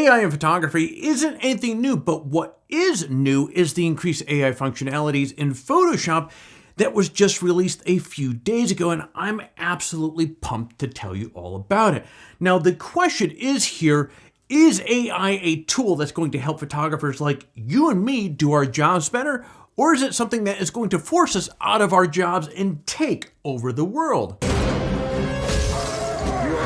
AI in photography isn't anything new, but what is new is the increased AI functionalities in Photoshop that was just released a few days ago, and I'm absolutely pumped to tell you all about it. Now, the question is here, is AI a tool that's going to help photographers like you and me do our jobs better, or is it something that is going to force us out of our jobs and take over the world? You are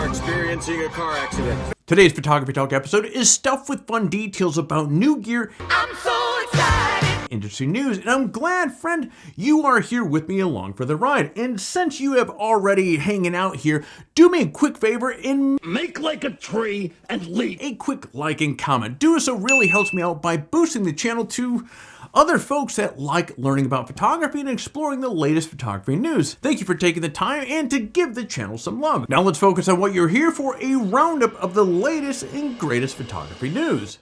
experiencing a car accident. Today's Photography Talk episode is stuffed with fun details about new gear. I'm so excited! Interesting news, and I'm glad, friend, you are here with me along for the ride. And since you have already hanging out here, do me a quick favor and make like a tree and leap. A quick like and comment. Doing so really helps me out by boosting the channel to other folks that like learning about photography and exploring the latest photography news. Thank you for taking the time and to give the channel some love. Now let's focus on what you're here for, a roundup of the latest and greatest photography news.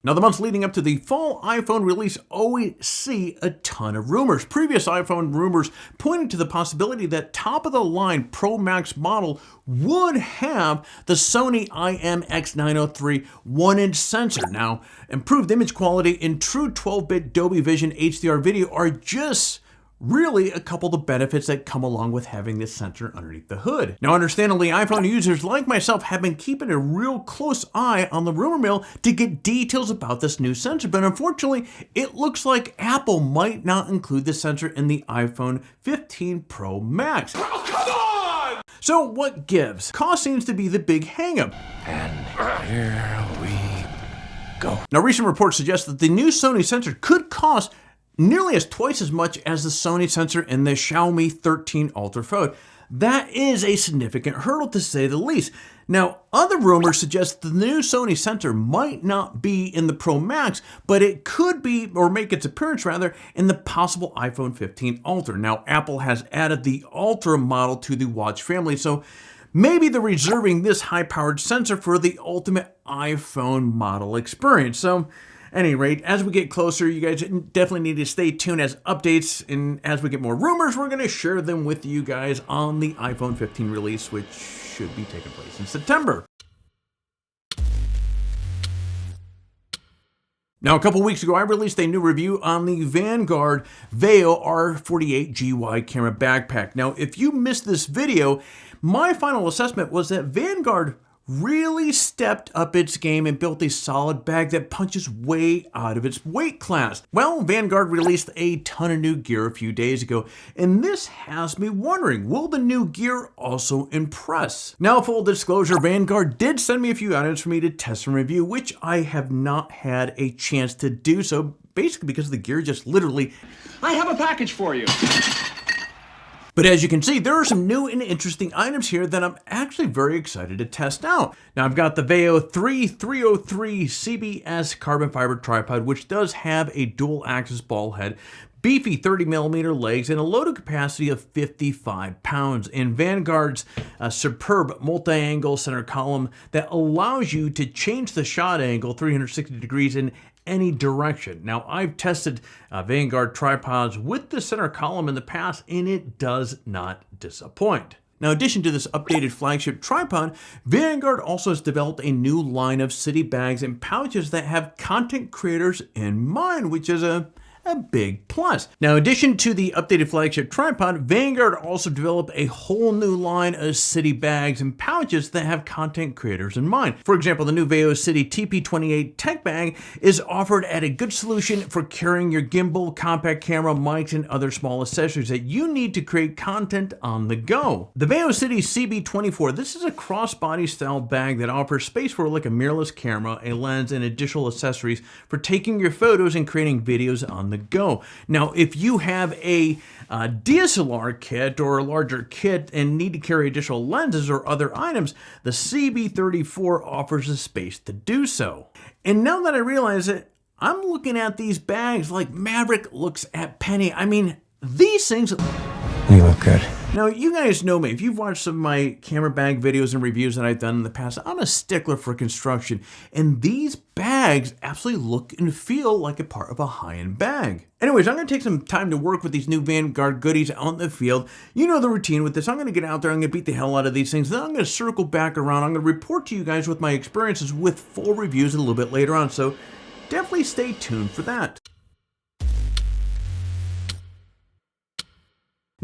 Now, the months leading up to the fall iPhone release always see a ton of rumors. Previous iPhone rumors pointed to the possibility that top-of-the-line Pro Max model would have the Sony IMX903 1-inch sensor. Now, improved image quality and true 12-bit Dolby Vision HDR video are just really a couple of the benefits that come along with having this sensor underneath the hood. Now, understandably, iPhone users like myself have been keeping a real close eye on the rumor mill to get details about this new sensor, but unfortunately, it looks like Apple might not include the sensor in the iPhone 15 Pro Max. Oh, come on! So what gives? Cost seems to be the big hangup. And here we go. Now, recent reports suggest that the new Sony sensor could cost nearly twice as much as the Sony sensor in the Xiaomi 13 Ultra phone. That is a significant hurdle to say the least. Now, other rumors suggest the new Sony sensor might not be in the Pro Max, but it could be, or make its appearance rather, in the possible iPhone 15 Ultra. Now, Apple has added the Ultra model to the watch family, so maybe they're reserving this high-powered sensor for the ultimate iPhone model experience. So, at any rate, as we get closer, you guys definitely need to stay tuned as updates, and as we get more rumors, we're going to share them with you guys on the iPhone 15 release, which should be taking place in September. Now, a couple weeks ago, I released a new review on the Vanguard Veo R48GY camera backpack. Now, if you missed this video, my final assessment was that Vanguard really stepped up its game and built a solid bag that punches way out of its weight class. Well, Vanguard released a ton of new gear a few days ago, and this has me wondering, will the new gear also impress? Now, full disclosure, Vanguard did send me a few items for me to test and review, which I have not had a chance to do so, basically because the gear just literally... I have a package for you. But as you can see, there are some new and interesting items here that I'm actually very excited to test out. Now, I've got the Veo 3303 CBS carbon fiber tripod, which does have a dual axis ball head, beefy 30mm legs, and a loaded capacity of 55 pounds. And Vanguard's superb multi-angle center column that allows you to change the shot angle 360 degrees in any direction. Now, I've tested Vanguard tripods with the center column in the past, and it does not disappoint. Now, in addition to this updated flagship tripod, Vanguard also has developed a new line of city bags and pouches that have content creators in mind, which is a big plus. Now, in addition to the updated flagship tripod, Vanguard also developed a whole new line of city bags and pouches that have content creators in mind. For example, the new Veo City TP28 Tech Bag is offered at a good solution for carrying your gimbal, compact camera, mics, and other small accessories that you need to create content on the go. The Veo City CB24, this is a crossbody style bag that offers space for like a mirrorless camera, a lens, and additional accessories for taking your photos and creating videos on the go. Now, if you have a DSLR kit or a larger kit and need to carry additional lenses or other items, the CB34 offers the space to do so. And now that I realize it, I'm looking at these bags like Maverick looks at Penny. I mean, these things You look good. Now, you guys know me. If you've watched some of my camera bag videos and reviews that I've done in the past, I'm a stickler for construction, and these bags absolutely look and feel like a part of a high-end bag. Anyways, I'm going to take some time to work with these new Vanguard goodies out in the field. You know the routine with this. I'm going to get out there, I'm going to beat the hell out of these things, then I'm going to circle back around. I'm going to report to you guys with my experiences with full reviews a little bit later on, so definitely stay tuned for that.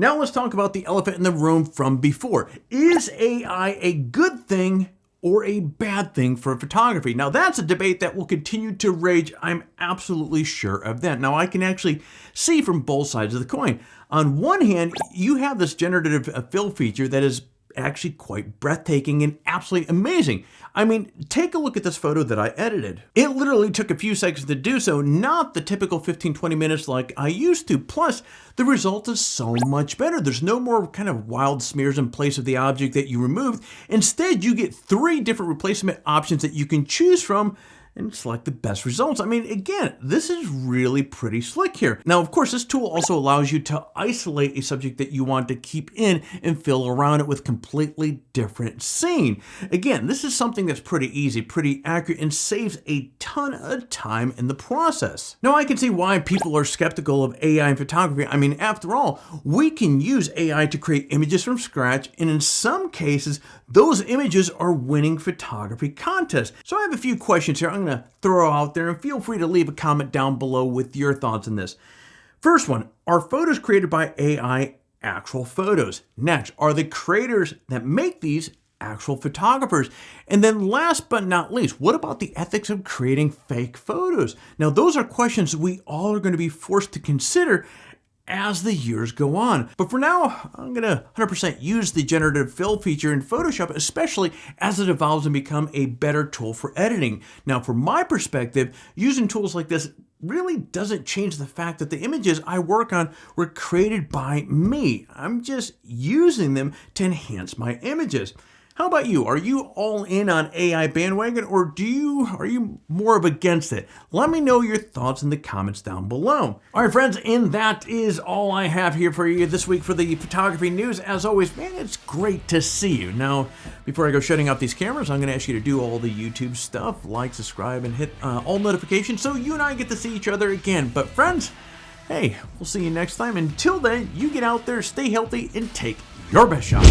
Now let's talk about the elephant in the room from before. Is AI a good thing or a bad thing for photography? Now that's a debate that will continue to rage. I'm absolutely sure of that. Now I can actually see from both sides of the coin. On one hand, you have this generative fill feature that is actually quite breathtaking and absolutely amazing. I mean, take a look at this photo that I edited. It literally took a few seconds to do so, not the typical 15-20 minutes like I used to. Plus, the result is so much better. There's no more kind of wild smears in place of the object that you removed. Instead, you get 3 different replacement options that you can choose from and select the best results. I mean, again, this is really pretty slick here. Now, of course, this tool also allows you to isolate a subject that you want to keep in and fill around it with completely different scene. Again, this is something that's pretty easy, pretty accurate, and saves a ton of time in the process. Now, I can see why people are skeptical of AI in photography. I mean, after all, we can use AI to create images from scratch, and in some cases, those images are winning photography contests. So I have a few questions here I'm going to throw out there, and feel free to leave a comment down below with your thoughts on this. First one, are photos created by AI actual photos? Next, are the creators that make these actual photographers? And then last but not least, what about the ethics of creating fake photos? Now, those are questions we all are going to be forced to consider as the years go on. But for now, I'm gonna 100% use the generative fill feature in Photoshop, especially as it evolves and become a better tool for editing. Now, from my perspective, using tools like this really doesn't change the fact that the images I work on were created by me. I'm just using them to enhance my images. How about you? Are you all in on AI bandwagon, or are you more of against it? Let me know your thoughts in the comments down below. All right, friends, and that is all I have here for you this week for the photography news. As always, man, it's great to see you. Now, before I go shutting off these cameras, I'm going to ask you to do all the YouTube stuff, like, subscribe, and hit all notifications so you and I get to see each other again. But friends, hey, we'll see you next time. Until then, you get out there, stay healthy, and take your best shot.